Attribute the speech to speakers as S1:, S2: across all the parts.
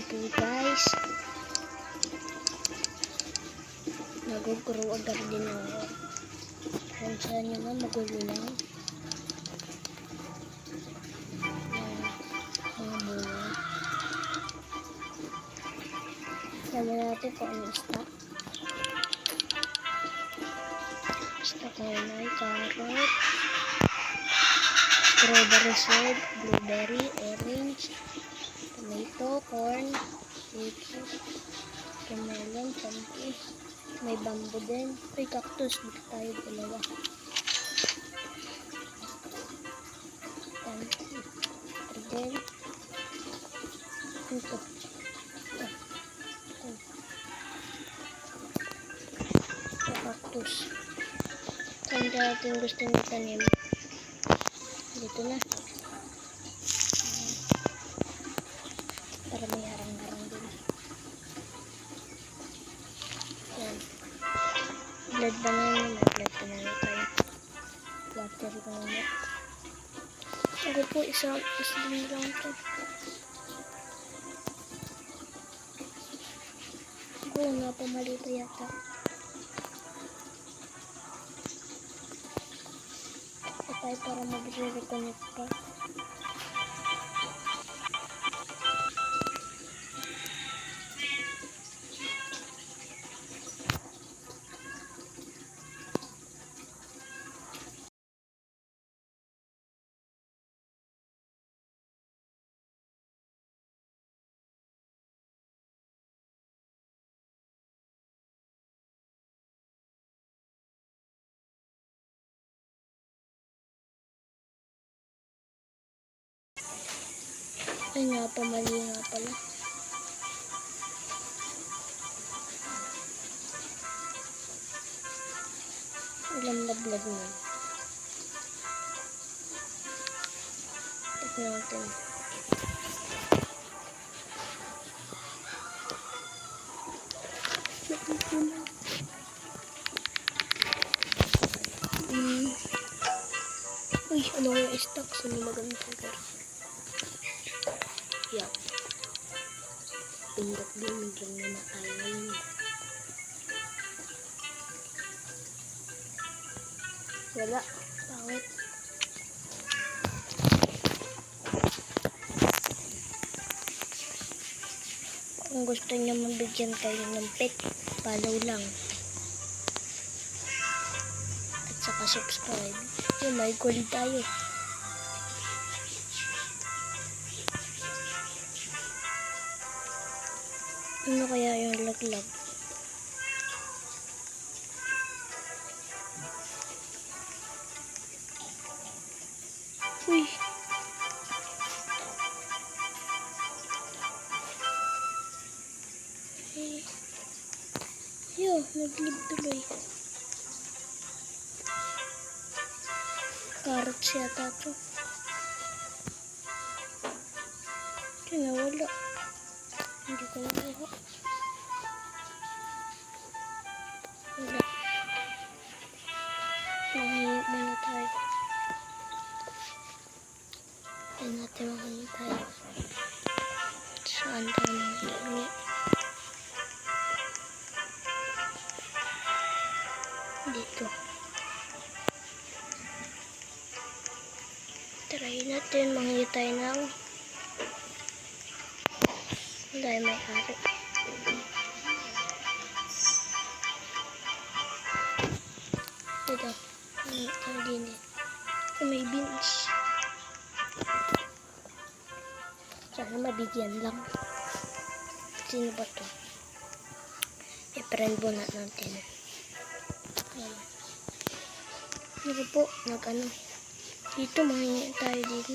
S1: po guys, nag-grow agad din ako. Kung saan nyo nga magulo lang mga bunga. Sabi natin kung ano stock. Stock ngayon ay carrot, strawberry seed, blueberry, orange, tomato, corn, lettuce, melon, pumpkin, may bamboo din, may cactus, dito tayo dalawa. Then, ito. Cactus. Saan natin gusto nyo tanim? Dito na. Para may harang-harang din. Yan. Blood banana. May blood banana tayo. Water banana. Ako po, isa din lang ito. Ako nga po malito yata. Ito tayo para mag-reconnect pa. Ay nga pa, mali nga pala. Ilang laglag mo. Tignan natin. Uy, ano yung stock? Saan maganda ka? Yeah. Pindot gaming lang naman tayo ngayon. Wala. Pangit. Kung gusto niyo mabigyan kayo ng pet, follow lang. At saka subscribe. Yun, may goal tayo. Ano kaya yung laglag? Uy! Hey. Yo, naglib tuloy. Carrots yata ito. Kaya wala. Hindi ko nakuha. Wala. Manghingi muna tayo. Ayan natin manghingi tayo. Saan tayo manghingi? Dito. Try natin manghingi tayo ng dahil may ari. Ito. Ano din eh. May beans. Sana mabigyan lang. Sino ba to? I-friend muna natin. Ayan. Ano po? Nag-ano. Dito, manghingi tayo dito.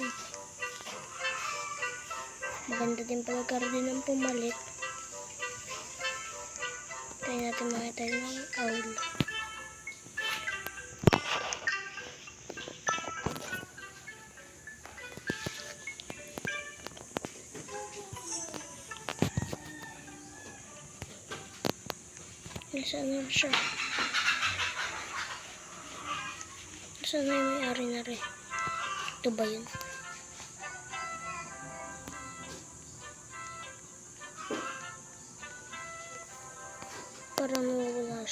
S1: Maganda din pala garden ng pumalit. Tayo natin makita tayo ng owl. Nasaan na siya? Nasaan na yung may-ari na rin? Ito ba yun?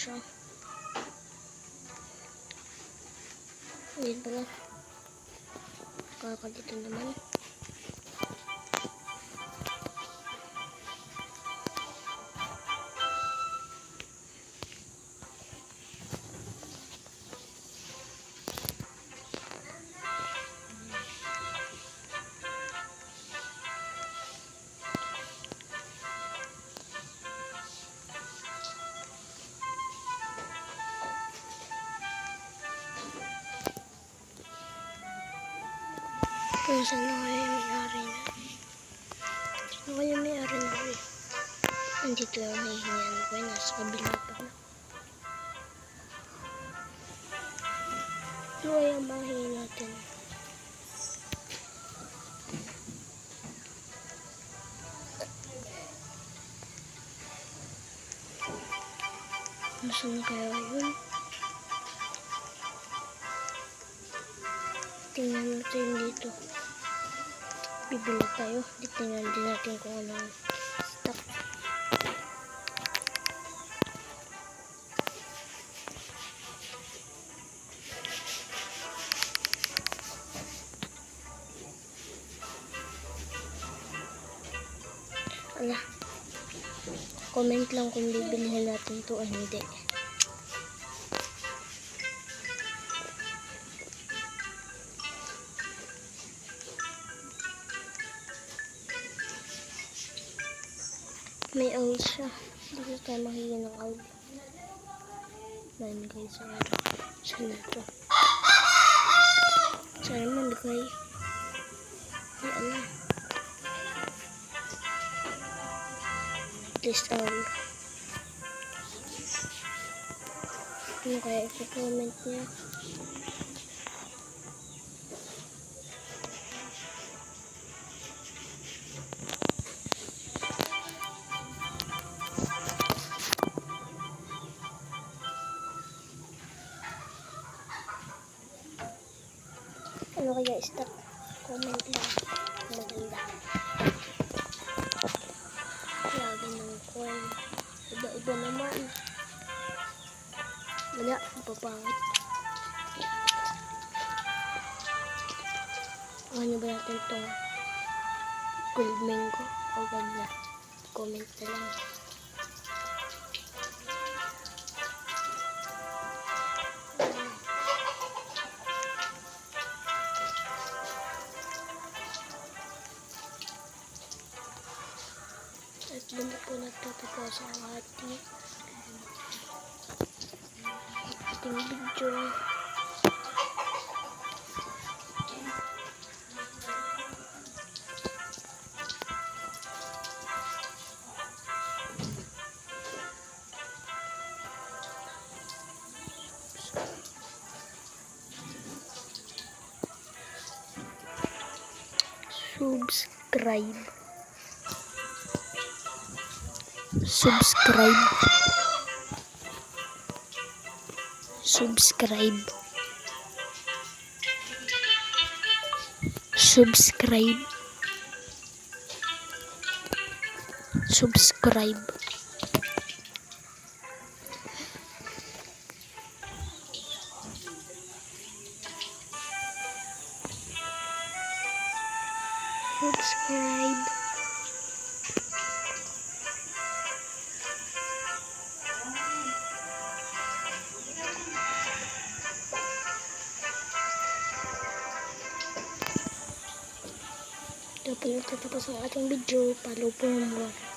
S1: siya. Hindi pala. Kakadito naman. Kung saan na kaya yung may-ari na? Saan kaya yung may-ari na rin? Nandito yung nahihingan ko. Nasa kabila pa na. Ito ay ang bahay natin. Nasaan kaya yun? Tingnan natin dito. Bibili tayo. Tingnan din natin kung anong stock. Ala. Comment lang kung bibilihin natin to o hindi. May owl siya. Dito tayo makikita ng owl. Mamigay sa araw. Saan na ito? Saan mamigay? Ay, ala. This owl. Ano kaya i-comment niya? Ano kaya stop? Comment lang. Maganda. Lagi ng coin. Iba-iba naman. Wala. Papangit. Ano ba natin itong gold mango? O ganda. Comment na lang. At doon po nagtatapos ang ating video. Subscribe. Ito po nagtatapos ang ating video. Follow po more.